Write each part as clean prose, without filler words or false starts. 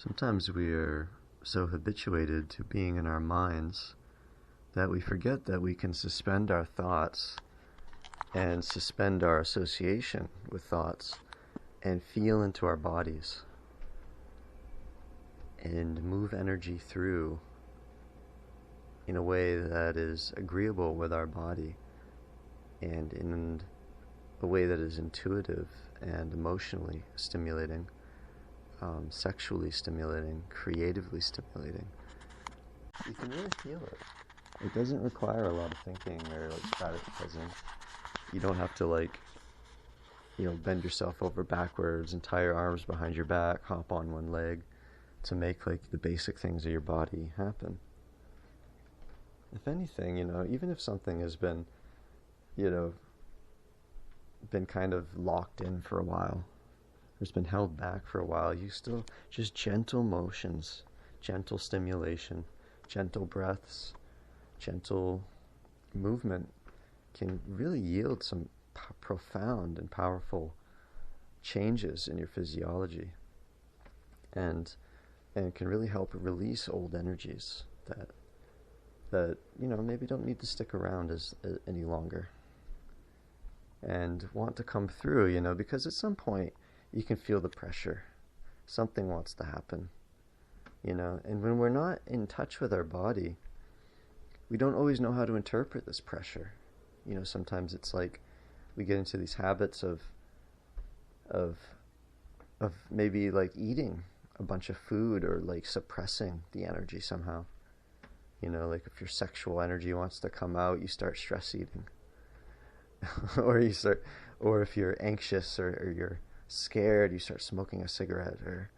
Sometimes we are so habituated to being in our minds that we forget that we can suspend our thoughts and suspend our association with thoughts and feel into our bodies and move energy through in a way that is agreeable with our body and in a way that is intuitive and emotionally stimulating, sexually stimulating, creatively stimulating. You can really feel it. It doesn't require a lot of thinking or strategizing. You don't have to bend yourself over backwards and tie your arms behind your back, hop on one leg to make the basic things of your body happen. If anything, even if something has been kind of locked in for a while, or it's been held back for a while, you still just gentle motions, gentle stimulation, gentle breaths, gentle movement can really yield some profound and powerful changes in your physiology, and can really help release old energies that maybe don't need to stick around any longer and want to come through, because at some point you can feel the pressure. Something wants to happen, and when we're not in touch with our body, we don't always know how to interpret this pressure. Sometimes it's like we get into these habits of maybe eating a bunch of food or suppressing the energy somehow. If your sexual energy wants to come out, you start stress eating. or if you're anxious or you're scared, you start smoking a cigarette, or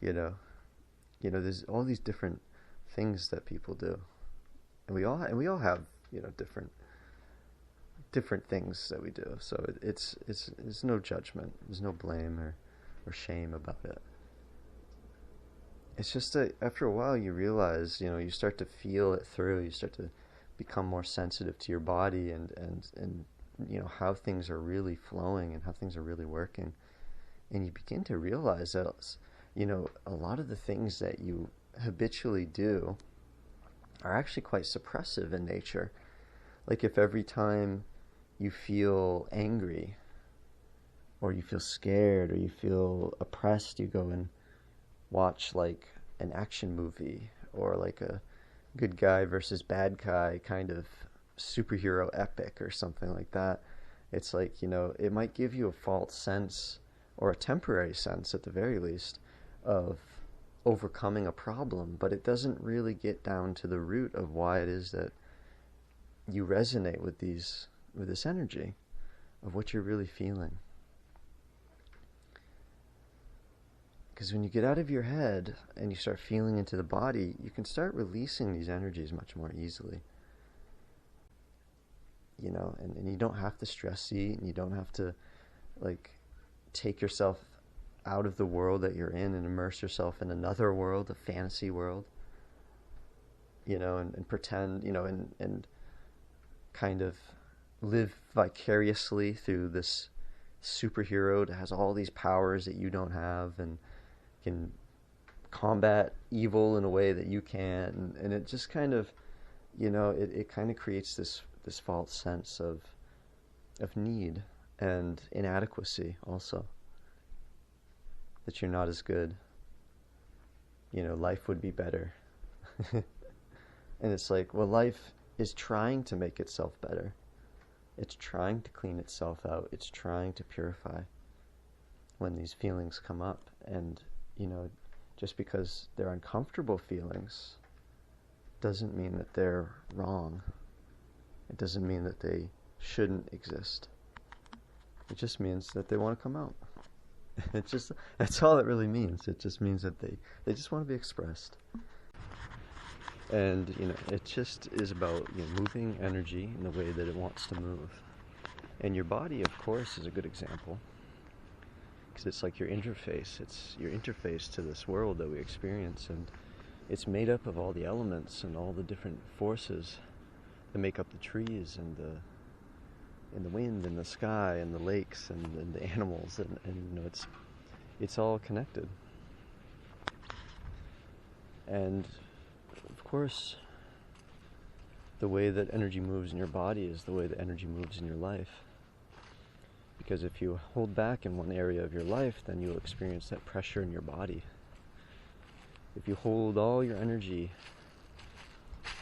there's all these different things that people do. And we all have, different things that we do. So it's no judgment. There's no blame or shame about it. It's just that after a while you realize, you start to feel it through. You start to become more sensitive to your body and how things are really flowing and how things are really working. And you begin to realize that, a lot of the things that you habitually do are actually quite suppressive in nature. Like if every time you feel angry or you feel scared or you feel oppressed, you go and watch an action movie or a good guy versus bad guy kind of superhero epic or something like that. It's it might give you a false sense, or a temporary sense at the very least, of overcoming a problem, but it doesn't really get down to the root of why it is that you resonate with this energy of what you're really feeling. Because when you get out of your head and you start feeling into the body, you can start releasing these energies much more easily. And you don't have to stress eat, and you don't have to take yourself out of the world that you're in and immerse yourself in another world, a fantasy world, and pretend, and kind of live vicariously through this superhero that has all these powers that you don't have and can combat evil in a way that you can't, and it just kind of, it kind of creates this false sense of need and inadequacy also, that you're not as good, life would be better. And it's life is trying to make itself better. It's trying to clean itself out. It's trying to purify when these feelings come up. And, just because they're uncomfortable feelings doesn't mean that they're wrong. It doesn't mean that they shouldn't exist. It just means that they want to come out. That's all it really means. It just means that they just want to be expressed. And, it just is about moving energy in the way that it wants to move. And your body, of course, is a good example. Because it's like your interface. It's your interface to this world that we experience. And it's made up of all the elements and all the different forces that make up the trees and the wind and the sky and the lakes and the animals. And it's all connected. And of course, the way that energy moves in your body is the way that energy moves in your life. Because if you hold back in one area of your life, then you'll experience that pressure in your body. If you hold all your energy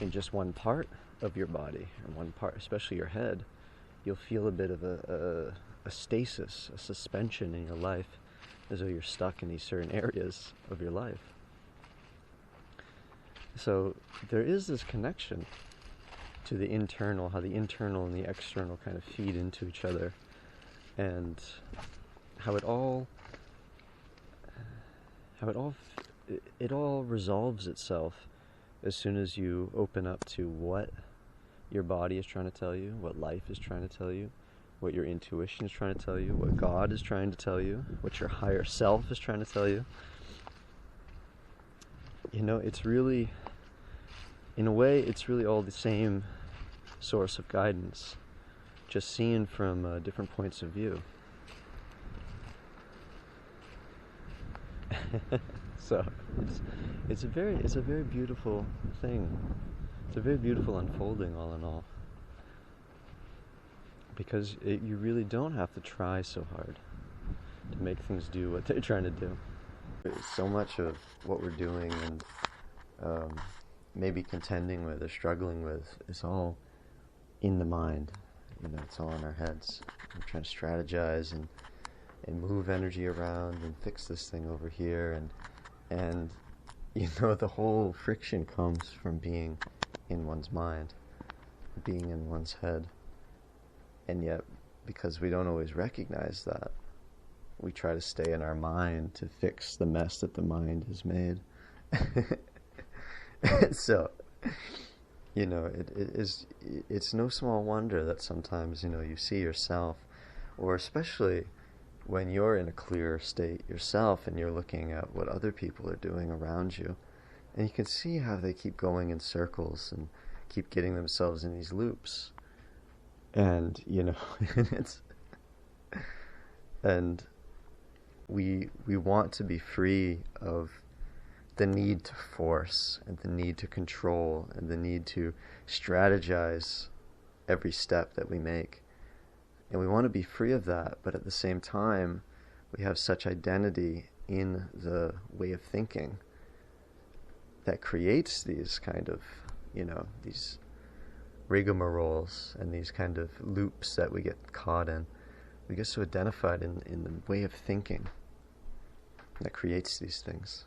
in just one part of your body, or one part, especially your head, you'll feel a bit of a stasis, a suspension in your life, as though you're stuck in these certain areas of your life. So there is this connection to the internal, how the internal and the external kind of feed into each other, and how it all resolves itself as soon as you open up to what your body is trying to tell you, what life is trying to tell you, what your intuition is trying to tell you, what God is trying to tell you, what your higher self is trying to tell you. You know, it's really, in a way, it's really all the same source of guidance, just seen from different points of view. So it's a very beautiful thing. It's a very beautiful unfolding, all in all, because you really don't have to try so hard to make things do what they're trying to do. So much of what we're doing and maybe contending with or struggling with is all in the mind. You know, it's all in our heads. We're trying to strategize and move energy around and fix this thing over here, and you know, the whole friction comes from being in one's mind, being in one's head. And yet, because we don't always recognize that, we try to stay in our mind to fix the mess that the mind has made. So, you know, it's no small wonder that sometimes, you know, you see yourself, or especially when you're in a clear state yourself and you're looking at what other people are doing around you, and you can see how they keep going in circles and keep getting themselves in these loops. And, you know, and we want to be free of the need to force and the need to control and the need to strategize every step that we make. And we want to be free of that, but at the same time, we have such identity in the way of thinking that creates these kind of, you know, these rigmaroles and these kind of loops that we get caught in. We get so identified in the way of thinking that creates these things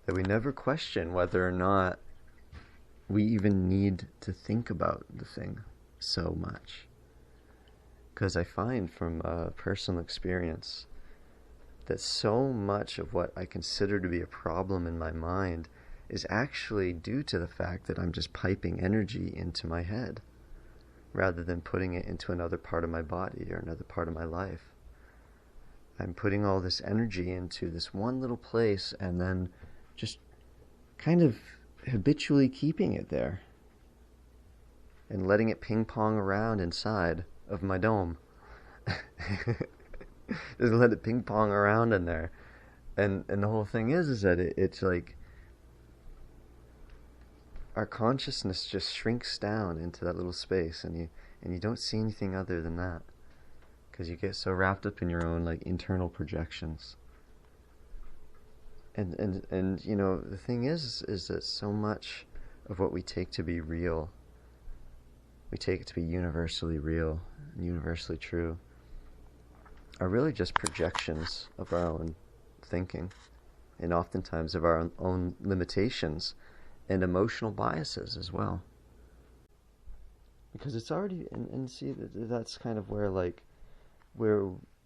that we never question whether or not we even need to think about the thing so much. Because I find from personal experience that so much of what I consider to be a problem in my mind is actually due to the fact that I'm just piping energy into my head rather than putting it into another part of my body or another part of my life. I'm putting all this energy into this one little place and then just kind of habitually keeping it there and letting it ping pong around inside of my dome. Just let it ping pong around in there. And the whole thing is that it's like our consciousness just shrinks down into that little space, and you don't see anything other than that, because you get so wrapped up in your own like internal projections. And you know, the thing is that so much of what we take to be real, we take it to be universally real and universally true, are really just projections of our own thinking, and oftentimes of our own limitations and emotional biases as well. Because it's already, and see, that's kind of where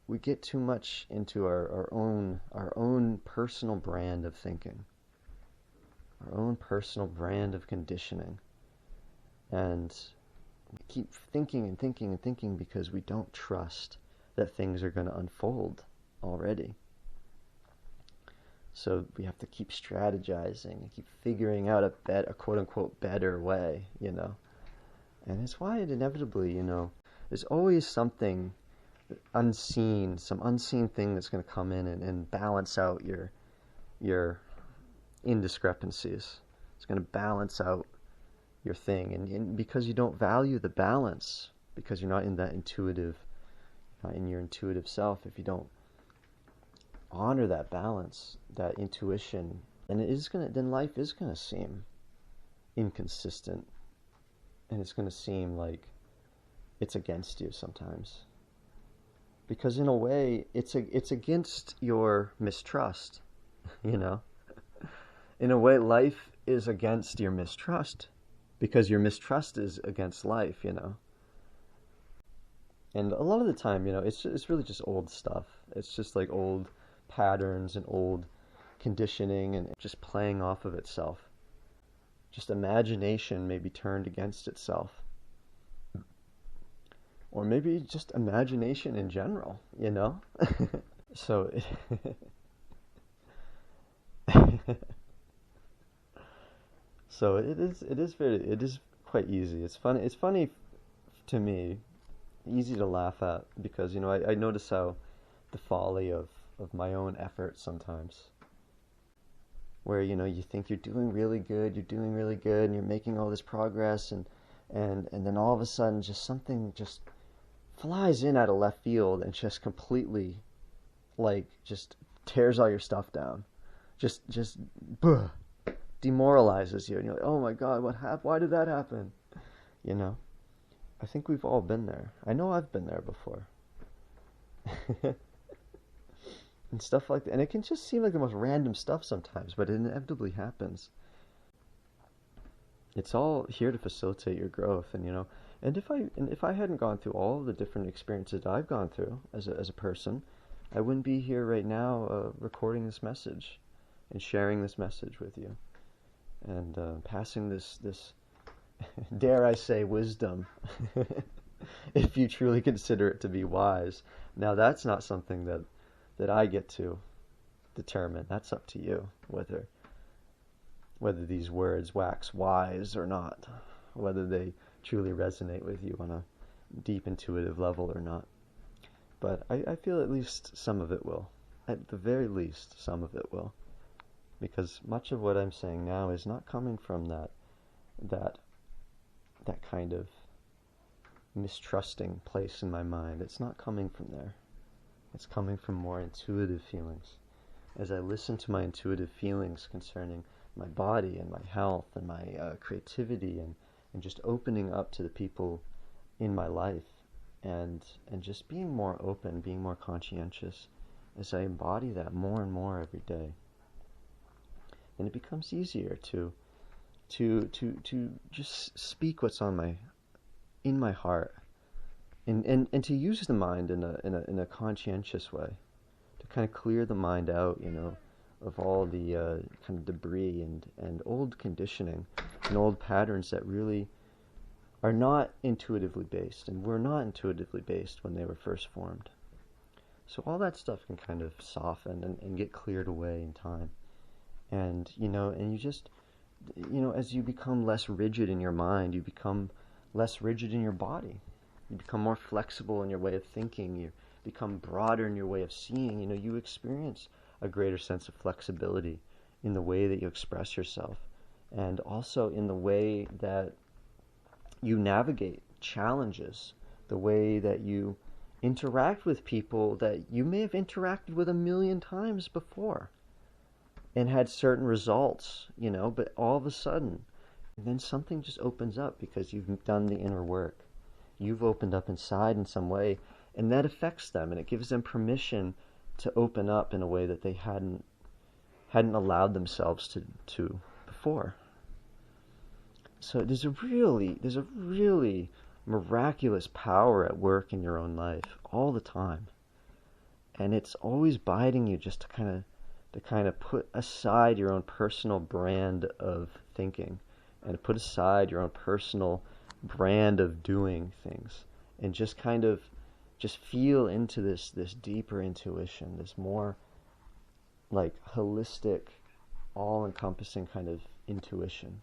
we get too much into our own personal brand of thinking, our own personal brand of conditioning, and we keep thinking and thinking and thinking because we don't trust that things are going to unfold already. So we have to keep strategizing and keep figuring out a quote-unquote better way, you know. And it's why it inevitably, you know, there's always something unseen, some unseen thing that's going to come in and balance out your indiscrepancies. It's going to balance out your thing. And because you don't value the balance, because you're not in that intuitive, not in your intuitive self, if you don't honor that balance, that intuition, then life is going to seem inconsistent, and it's going to seem like it's against you sometimes. Because in a way, it's against your mistrust, you know? In a way, life is against your mistrust, because your mistrust is against life, you know? And a lot of the time, you know, it's really just old stuff. It's just like old patterns and old conditioning and just playing off of itself. Just imagination may be turned against itself. Or maybe just imagination in general, you know? So so it is quite easy. It's funny to me, easy to laugh at, because, you know, I notice how the folly of my own effort sometimes, where, you know, you think you're doing really good, and you're making all this progress, and then all of a sudden just something just flies in out of left field and just completely, like, just tears all your stuff down. Just demoralizes you, and you're like, oh my God, what happened? Why did that happen? You know, I think we've all been there. I know I've been there before. And stuff like that. And it can just seem like the most random stuff sometimes, but it inevitably happens. It's all here to facilitate your growth, and, you know, and if I hadn't gone through all of the different experiences that I've gone through as a person, I wouldn't be here right now recording this message and sharing this message with you, and passing this dare I say, wisdom, if you truly consider it to be wise. Now, that's not something that I get to determine. That's up to you, whether these words wax wise or not, whether they truly resonate with you on a deep intuitive level or not. But I feel at least some of it will. At the very least, some of it will. Because much of what I'm saying now is not coming from that kind of mistrusting place in my mind. It's not coming from there. It's coming from more intuitive feelings. As I listen to my intuitive feelings concerning my body and my health and my creativity, and just opening up to the people in my life, and just being more open, being more conscientious, as I embody that more and more every day, then it becomes easier to just speak what's in my heart, and to use the mind in a conscientious way, to kind of clear the mind out, you know, of all the kind of debris and old conditioning and old patterns that really are not intuitively based, and were not intuitively based when they were first formed. So all that stuff can kind of soften and get cleared away in time. And, you know, and you just, you know, as you become less rigid in your mind, you become less rigid in your body. You become more flexible in your way of thinking. You become broader in your way of seeing. You know, you experience a greater sense of flexibility in the way that you express yourself, and also in the way that you navigate challenges, the way that you interact with people that you may have interacted with a million times before and had certain results, you know, but all of a sudden, then something just opens up because you've done the inner work. You've opened up inside in some way, and that affects them, and it gives them permission to open up in a way that they hadn't allowed themselves to before. So there's a really miraculous power at work in your own life all the time, and it's always biting you just to kind of put aside your own personal brand of thinking, and to put aside your own personal brand of doing things, and just kind of just feel into this deeper intuition, this more like holistic, all-encompassing kind of intuition.